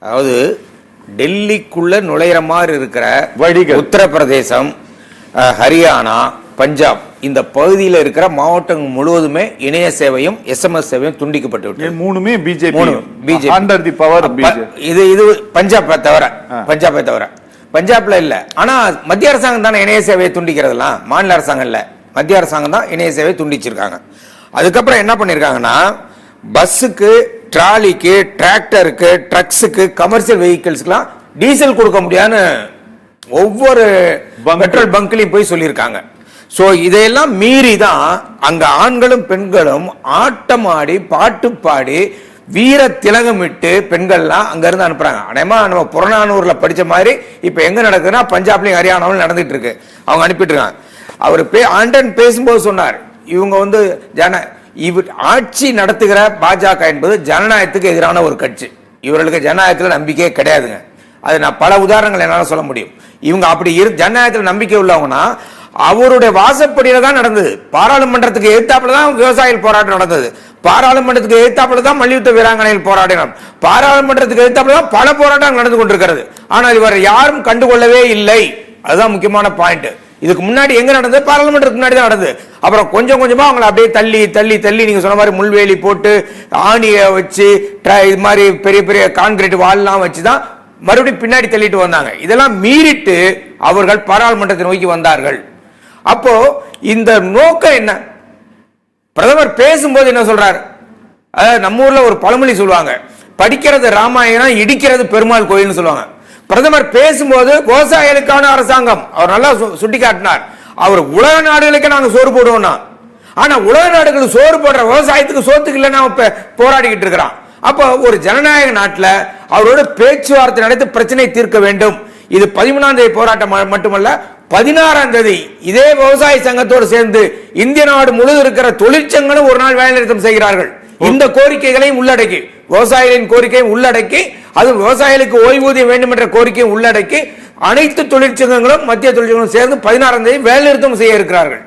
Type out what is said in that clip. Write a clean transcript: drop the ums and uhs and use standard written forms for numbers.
அதாவது டெல்லிக்குள்ள நுழையிற மாதிரி இருக்கிற வழிகள் உத்தரப்பிரதேசம், ஹரியானா, பஞ்சாப் இந்த பகுதியில் இருக்கிற மாவட்டங்கள் முழுவதுமே இணைய சேவையும் SMS சேவையும் துண்டிக்கப்பட்டு விட்டது. மூணுமே பிஜேபி அண்டர் தி பவர். இது பஞ்சாபை தவிர பஞ்சாப்ல இல்ல. ஆனா மத்திய அரசாங்கம் தானே இணைய சேவையை துண்டிக்கிறதுலாம், மாநில அரசாங்கம் இல்ல, மத்திய அரசாங்கம் தான் இணைய சேவையை துண்டிச்சிருக்காங்க. அதுக்கப்புறம் என்ன பண்ணிருக்காங்கன்னா, பஸ்ஸுக்கு, ட்ராலிக்கு, டிராக்டருக்கு, ட்ரக்ஸுக்கு, கமர்ஷியல் வெஹிக்கிள்ஸ்க்குலாம் டீசல் கொடுக்க முடியாதுன்னு ஒவ்வொரு பெட்ரோல் பங்க்லையும் போய் சொல்லியிருக்காங்க. ஸோ இதையெல்லாம் மீறி தான் அங்க ஆண்களும் பெண்களும் ஆட்டம் ஆடி பாட்டு பாடி வீர திலகமிட்டு பெண்கள்லாம் அங்க இருந்து அனுப்புறாங்க. அடையமா நம்ம புறநானூர்ல படிச்ச மாதிரி இப்ப எங்க நடக்குதுன்னா பஞ்சாப்லயும் ஹரியானாவும் நடந்துட்டு இருக்கு. அவங்க அனுப்பிட்டு இருக்காங்க. அவர் ஆண்டன் பேசும்போது சொன்னார், இவங்க ஆட்சி நடத்துகிற பாஜக என்பது ஜனநாயகத்துக்கு எதிரான ஒரு கட்சி. இவர்களுக்கு ஜனநாயகத்தில் நம்பிக்கையே கிடையாதுங்க. அது நான் பல உதாரணங்கள் என்னால சொல்ல முடியும். இவங்க அப்படி ஜனநாயகத்தில் நம்பிக்கை உள்ளவங்கன்னா அவருடைய வாசப்படியில தான் நடந்தது. பாராளுமன்றத்துக்கு எதிர்த்தாப்புல தான் விவசாயிகள் போராட்டம் நடந்தது. பாராளுமன்றத்துக்கு எதிர்த்தாப்புல தான் மல்யுத்த வீராங்கனைகள் போராடினார். பாராளுமன்றத்துக்கு எதிர்த்தாப்புல தான் பல போராட்டங்கள் நடந்து கொண்டிருக்கிறது. ஆனால் இவர் யாரும் கண்டுகொள்ளவே இல்லை. அதுதான் முக்கியமான பாயிண்ட். இதுக்கு முன்னாடி எங்க நடந்தது? பாராளுமன்றத்துக்கு முன்னாடி தான் நடந்தது. அப்புறம் கொஞ்சம் கொஞ்சமா அவங்களை அப்படியே தள்ளி தள்ளி தள்ளி நீங்க சொன்ன மாதிரி முள்வேலி போட்டு ஆணியை வச்சு இது மாதிரி பெரிய பெரிய கான்கிரீட் வால்லாம் வச்சுதான் மறுபடியும் பின்னாடி தள்ளிட்டு வந்தாங்க. இதெல்லாம் மீறிட்டு அவர்கள் பாராளுமன்றத்தை நோக்கி வந்தார்கள். அப்போ இந்த நோக்கம் என்ன? பிரதமர் பேசும்போது என்ன சொல்றாரு? நம்ம ஊர்ல ஒரு பழமொழி சொல்லுவாங்க, படிக்கிறது ராமாயணம், இடிக்கிறது பெருமாள் கோயில்னு சொல்லுவாங்க. பிரதமர் பேசும்போது விவசாயிகளுக்கான அரசாங்கம் அவர் நல்லா சுட்டி காட்டினார். அவர் உலக நாடுகளுக்கு நாங்க சோறு போடுவோம்னா, ஆனா உலக நாடுகளுக்கு சோறு போடுற விவசாயத்துக்கு சோத்துக்கு இல்ல நாம போராடிக்கிட்டு இருக்கிறோம். அப்போ ஒரு ஜனநாயக நாட்டில் அவரோட பேச்சுவார்த்தை நடத்தி பிரச்சனை தீர்க்க வேண்டும். இது 13ஆம் தேதி போராட்டம் மட்டுமல்ல, 16ஆம் தேதி இதே விவசாய சங்கத்தோடு சேர்ந்து இந்திய நாடு முழுவதும் இருக்கிற தொழிற்சங்களும் ஒரு நாள் வேலை நிறுத்தம் செய்கிறார்கள். இந்த கோரிக்கைகளையும் உள்ளடக்கி, விவசாயிகளின் கோரிக்கையும் உள்ளடக்கி, அது விவசாயிகளுக்கு ஓய்வூதியம் வேண்டும் என்ற கோரிக்கையும் உள்ளடக்கி அனைத்து தொழிற்சங்கங்களும் மத்திய தொழிற்சங்கங்களும் சேர்ந்து 16ஆம் தேதி வேலை நிறுத்தம் செய்ய இருக்கிறார்கள்.